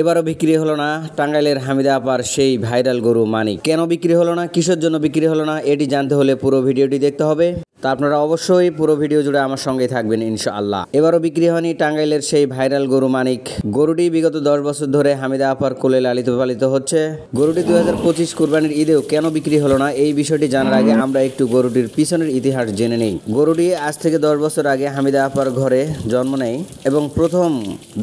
এবারও বিক্রি হলো না টাঙ্গাইলের হামিদা আপার সেই ভাইরাল গরু মানিক। কেন বিক্রি হলো না, কিসের জন্য বিক্রি হলো না, এটি জানতে হলে পুরো ভিডিওটি দেখতে হবে। তা আপনারা অবশ্যই পুরো ভিডিও জুড়ে আমার সঙ্গে থাকবেন ইনশাআল্লাহ। এবারও বিক্রি হয়নি টাঙ্গাইলের সেই ভাইরাল গরু মানিক। গরুটি বিগত 10 বছর ধরে হামিদা আপার কোলে লালিত পালিত হচ্ছে। গরুটি 2025 কুরবানির ঈদেও কেন বিক্রি হলো না, এই বিষয়টি জানার আগে আমরা একটু গরুটির পিছনের ইতিহাস জেনে নেই। গরুটি আজ থেকে 10 বছর আগে হামিদা আপার ঘরে জন্ম নেয় এবং প্রথম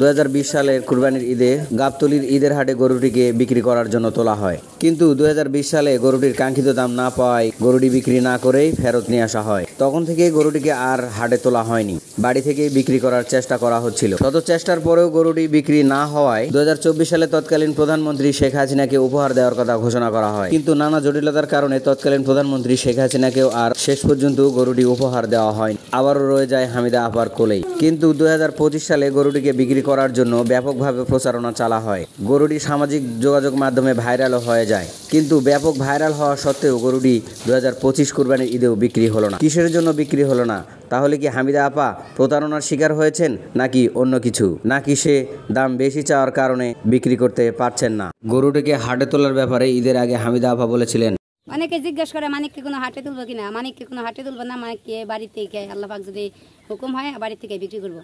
2020 সালের কুরবানির ঈদে গাবতলীর ঈদের হাটে গরুটিকে বিক্রি করার জন্য তোলা হয়। কিন্তু 2020 সালে গরুটির কাঙ্ক্ষিত দাম না পাওয়ায় গরুটি বিক্রি না করেই ফেরত নিয়ে আসা হয়। তখন থেকে গরুটিকে আর হাটে তোলা হয়নি, বাড়ি থেকেই বিক্রি করার চেষ্টা করা হচ্ছিল। শত চেষ্টার পরেও গরুটি বিক্রি না হওয়ায় 2024 সালে তৎকালীন প্রধানমন্ত্রী শেখ হাসিনাকে উপহার দেওয়ার কথা ঘোষণা করা হয়। কিন্তু নানা জটিলতার কারণে তৎকালীন প্রধানমন্ত্রী শেখ হাসিনাকেও আর শেষ পর্যন্ত গরুটি উপহার দেওয়া হয়, আবারও রয়ে যায় হামিদা আপার কোলেই। কিন্তু 2025 সালে গরুটিকে বিক্রি করার জন্য ব্যাপকভাবে প্রচারণা চালা হয়। গরুটি সামাজিক যোগাযোগ মাধ্যমে ভাইরালও হয়ে যায়। কিন্তু ব্যাপক ভাইরাল হওয়া সত্ত্বেও গরুটি 2025 কুরবানির ঈদেও বিক্রি হলো না। কিসের জন্য বিক্রি হলো না? তাহলে কি হামিদা আপা প্রতারণার শিকার হয়েছেন, নাকি অন্য কিছু, নাকি সে দাম বেশি চাওয়ার কারণে বিক্রি করতে পারছেন না? গরুটিকে হাটে তোলার ব্যাপারে ঈদের আগে হামিদা আপা বলেছিলেন, অনেকে জিজ্ঞেস করে মানিককে কোনো হাটে তুলবো কিনা, মানিককে কোনো হাটে তুলবো না, মানিককে বাড়িতে আল্লাহ পাক যদি হুকুম হয় বাড়ি থেকে বিক্রি করবো।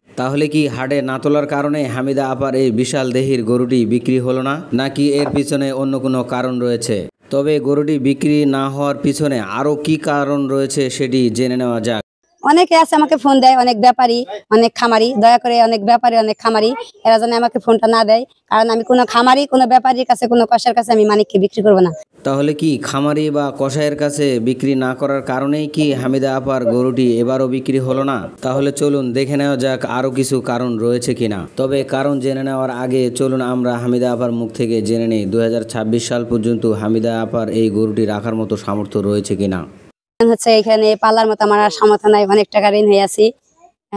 তাহলে কি হাটে না তোলার কারণে হামিদা আপার এই বিশাল দেহির গরুটি বিক্রি হলো না, নাকি এর পিছনে অন্য কোনো কারণ রয়েছে? তবে গরুটি বিক্রি না হওয়ার পিছনে আরও কি কারণ রয়েছে সেটি জেনে নেওয়া যাক। অনেকে আছে আমাকে ফোন দেয়, অনেক ব্যাপারী, অনেক খামারি, দয়া করে অনেক ব্যাপারী, অনেক খামারি, এরা যেন আমাকে ফোনটা না দেয়, কারণ আমি কোনো খামারি, কোনো ব্যাপারীর কাছে, কোনো কষার কাছে আমি মানিককে বিক্রি করবো না। তাহলে কি খামারি বা কসাইয়ের কাছে বিক্রি না করার কারণেই কি হামিদা আপার গরুটি এবারও বিক্রি হলো না? তাহলে চলুন দেখে নেওয়া যাক আরও কিছু কারণ রয়েছে কিনা। তবে কারণ জেনে নেওয়ার আগে চলুন আমরা হামিদা আপার মুখ থেকে জেনে নিই 2026 সাল পর্যন্ত হামিদা আপার এই গরুটি রাখার মতো সামর্থ্য রয়েছে কিনা। হচ্ছে এখানে পালার মতো আমার আর সামর্থ্য নাই, অনেক টাকা ঋণ হয়ে আছি,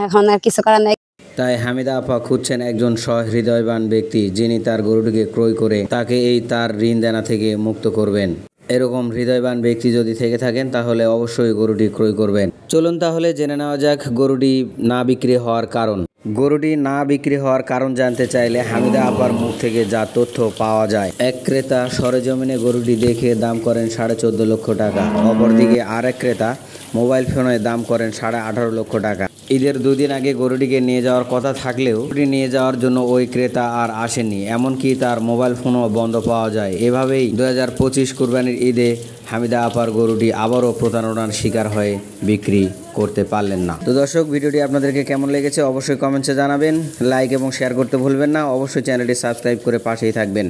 এখন আর কিছু করার নাই। তাই হামিদা আপা খুঁজছেন একজন সহৃদয়বান ব্যক্তি, যিনি তার গরুটিকে ক্রয় করে তাকে এই তার ঋণ দেনা থেকে মুক্ত করবেন। এরকম হৃদয়বান ব্যক্তি যদি থেকে থাকেন তাহলে অবশ্যই গরুটি ক্রয় করবেন। চলুন তাহলে জেনে নেওয়া যাক গরুটি না বিক্রি হওয়ার কারণ। গরুটি না বিক্রি হওয়ার কারণ জানতে চাইলে হামিদা আপার মুখ থেকে যা তথ্য পাওয়া যায়, এক ক্রেতা সরেজমিনে গরুটি দেখে দাম করেন 14.5 লক্ষ টাকা। অপরদিকে আরেক ক্রেতা মোবাইল ফোনে দাম করেন 18.5 লক্ষ টাকা। ঈদের 2 দিন আগে গরুটিকে নিয়ে যাওয়ার কথা থাকলেও গরুটি নিয়ে যাওয়ার জন্য ওই ক্রেতা আর আসেননি, এমনকি তার মোবাইল ফোনও বন্ধ পাওয়া যায়। এভাবেই 2025 কুরবানির ঈদে হামিদা আপার গরুটি আবারও প্রতারণার শিকার হয়ে বিক্রি করতে পারলেন না। তো দর্শক, ভিডিওটি আপনাদেরকে কেমন লেগেছে অবশ্যই কমেন্টসে জানাবেন। লাইক এবং শেয়ার করতে ভুলবেন না। অবশ্যই চ্যানেলটি সাবস্ক্রাইব করে পাশেই থাকবেন।